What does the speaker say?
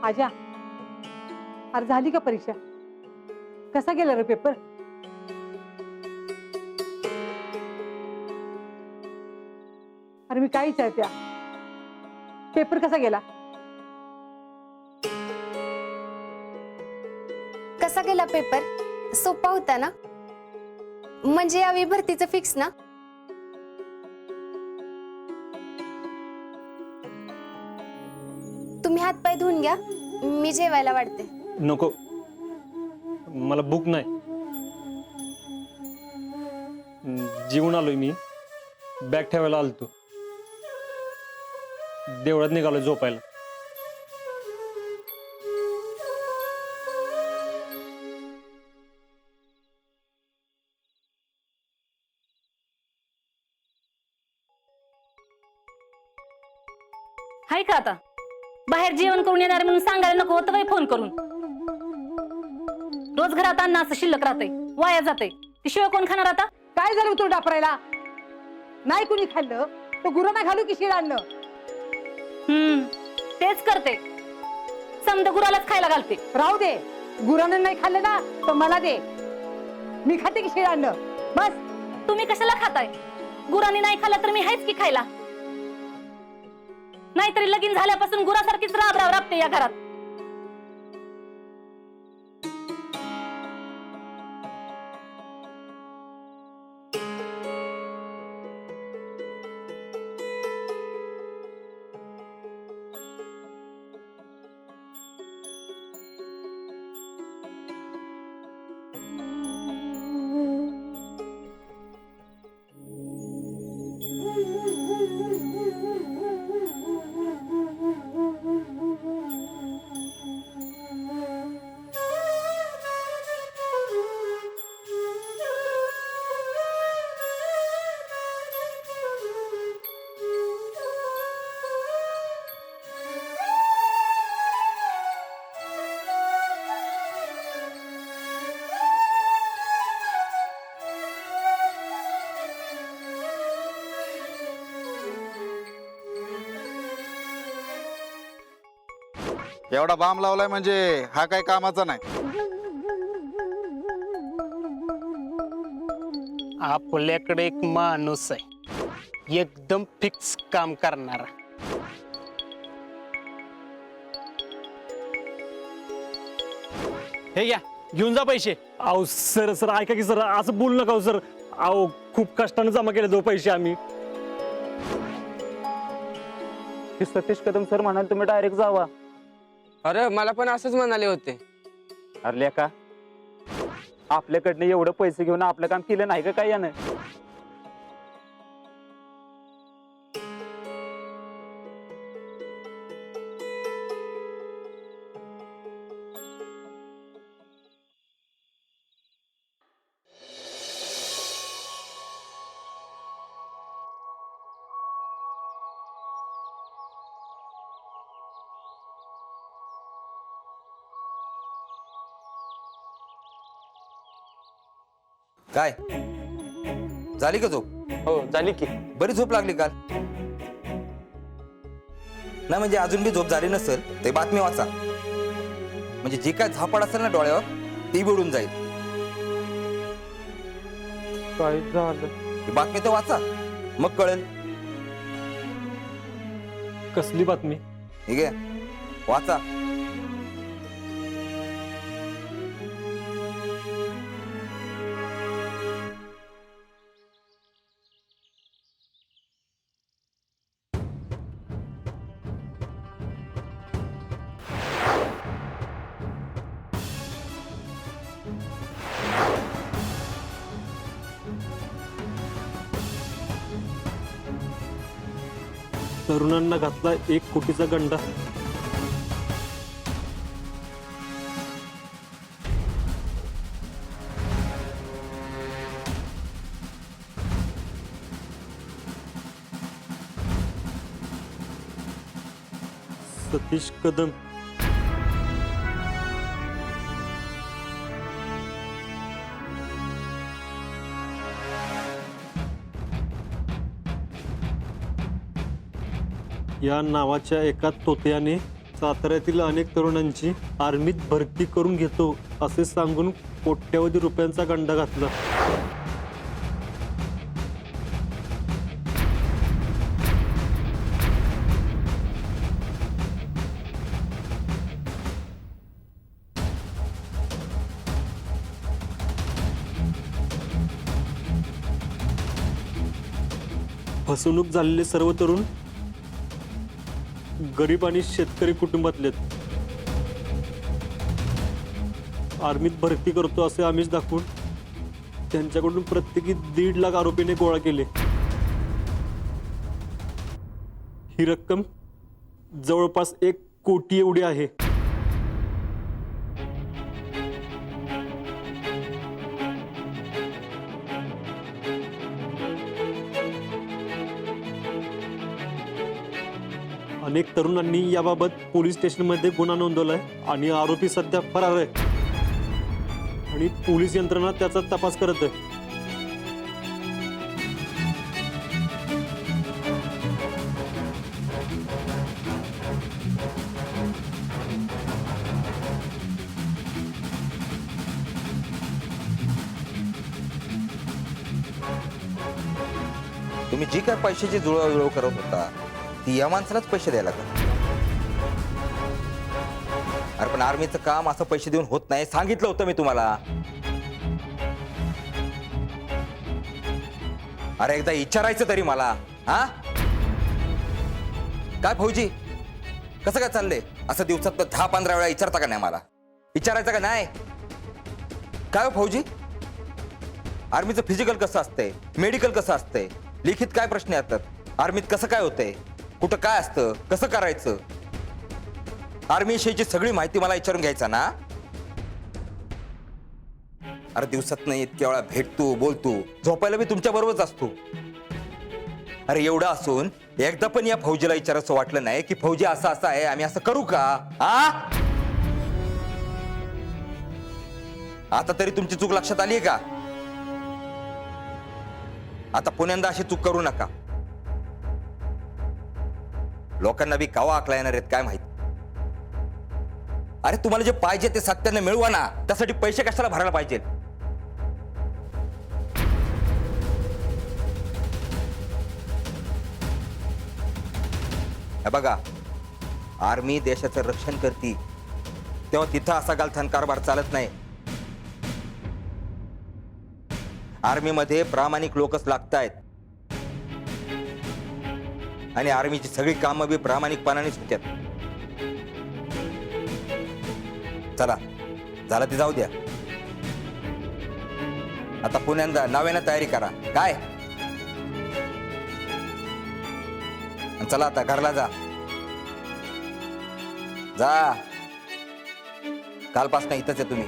आजा, अरे झाली का परीक्षा? कसा गेला रे पेपर? अरे मी काय विचारत्या, पेपर कसा गेला? कसा गेला पेपर? सोपा होता ना? म्हणजे यावेळी भरतीचं फिक्स ना? तुम्ही हात पाय धुवून घ्या, मी जेवायला वाढते. नको, मला भूक नाही. जेवून आलोय मी, बॅग ठेवायला आलतो. देवळात निघालोय झोपायला. हाय का आता बाहेर जेवण करून येणार म्हणून सांगायला नको होतं बाई फोन करून. रोज घरात अन्न असं शिल्लक राहतंय, वाया जातंय. ती शिवाय कोण खाणार आता? काय झालं तू डापरायला? नाही कुणी खाल्लं तर गुरांना घालू की शिळ अन्न? तेच करते, समद गुरालाच खायला घालते. राहू दे, गुरांना नाही खाल्लं ना तर मला दे, मी खाते की शिळ अन्न. बस. तुम्ही कशाला खाताय? गुरांनी नाही खाल्ला तर मी आहेच की खायला. नाहीतरी लगीन झाल्यापासून गुरासारखीच राब राबते या घरात. एवढा बाम लावलाय म्हणजे हा काय कामाचा नाही. आपल्याकडे एक माणूस आहे, एकदम फिक्स काम करणारा. हे घ्या, घेऊन जा पैसे. अहो सर सर ऐका की सर, असं बोलू नका सर. अहो खूप कष्टाने जमा केले दो पैसे आम्ही. सतीश कदम सर म्हणाल तुम्ही डायरेक्ट जावा. अरे मला पण असंच म्हणाले होते. अरे लेका, आपल्याकडनं एवढं पैसे घेऊन आपलं काम केलं नाही का काय यानं? काय झाली का झोप? हो झाली की. बरी झोप लागली काल? नाही म्हणजे अजून बी झोप झाली नसेल ते बातमी वाचा, म्हणजे जी काय झापड असेल ना डोळ्यावर ती बिडून जाईल. काय झालं? ही बातमी तर वाचा, मग कळेल. कसली बातमी? ठीक आहे, वाचा. तरुणांना घातला 1 कोटीचा गंडा. सतीश कदम. या नावाच्या एका तोत्याने साताऱ्यातील अनेक तरुणांची आर्मीत भरती करून घेतो असे सांगून कोट्यवधी रुपयांचा गंडा घातला. फसवणूक झालेले सर्व तरुण गरीब आणि शेतकरी कुटुंबातलेत. आर्मीत भरती करतो असे आमिष दाखवून त्यांच्याकडून प्रत्येकी 1.5 लाख आरोपीने गोळा केले. ही रक्कम जवळपास 1 कोटी एवढी आहे. अनेक तरुणांनी याबाबत पोलीस स्टेशनमध्ये गुन्हा नोंदवलाय आणि आरोपी सध्या फरार आहे आणि पोलीस यंत्रणा त्याचा तपास करत आहे. तुम्ही जी काय पैशाची जुळवाजुळव करत होता ती या माणसालाच पैसे द्यायला का? अरे पण आर्मीचं काम असं पैसे देऊन होत नाही, सांगितलं होतं मी तुम्हाला. अरे एकदा विचारायचं तरी मला. हा काय फौजी, कसं काय चाललंय? असं दिवसात 10-15 वेळा विचारता का नाही मला? विचारायचं का नाही? काय हो फौजी, आर्मीचं फिजिकल कसं असतंय, मेडिकल कसं असतंय, लिखित काय प्रश्न येतात, आर्मीत कसं काय होतंय, कुठं काय असतं, कसं करायचं, आर्मी विषयीची सगळी माहिती मला विचारून घ्यायचा ना? अरे दिवसात नाही इतक्या वेळा भेटतो, बोलतो, झोपायला मी तुमच्या बरोबरच असतो. अरे एवढं असून एकदा पण या फौजीला विचारायचं वाटलं नाही की फौजी असं असं आहे, आम्ही असं करू का? आता तरी तुमची चूक लक्षात आली आहे का? आता पुण्यांदा अशी चूक करू नका. लोकांना बी कावा आकला येणार आहेत काय माहिती. अरे तुम्हाला जे पाहिजे ते सत्याने मिळवा ना, त्यासाठी पैसे कशाला भरायला पाहिजे? बघा, आर्मी देशाचं रक्षण करते तेव्हा तिथं असा गालथान कारभार चालत नाही. आर्मीमध्ये प्रामाणिक लोकच लागतायत आणि आर्मीची सगळी कामं बी प्रामाणिकपणानेच होत्यात. चला, झालं ते जाऊ द्या. आता पुण्यांदा नव्यानं तयारी करा. काय चला आता घरला जा. कालपासून इथंच आहे तुम्ही.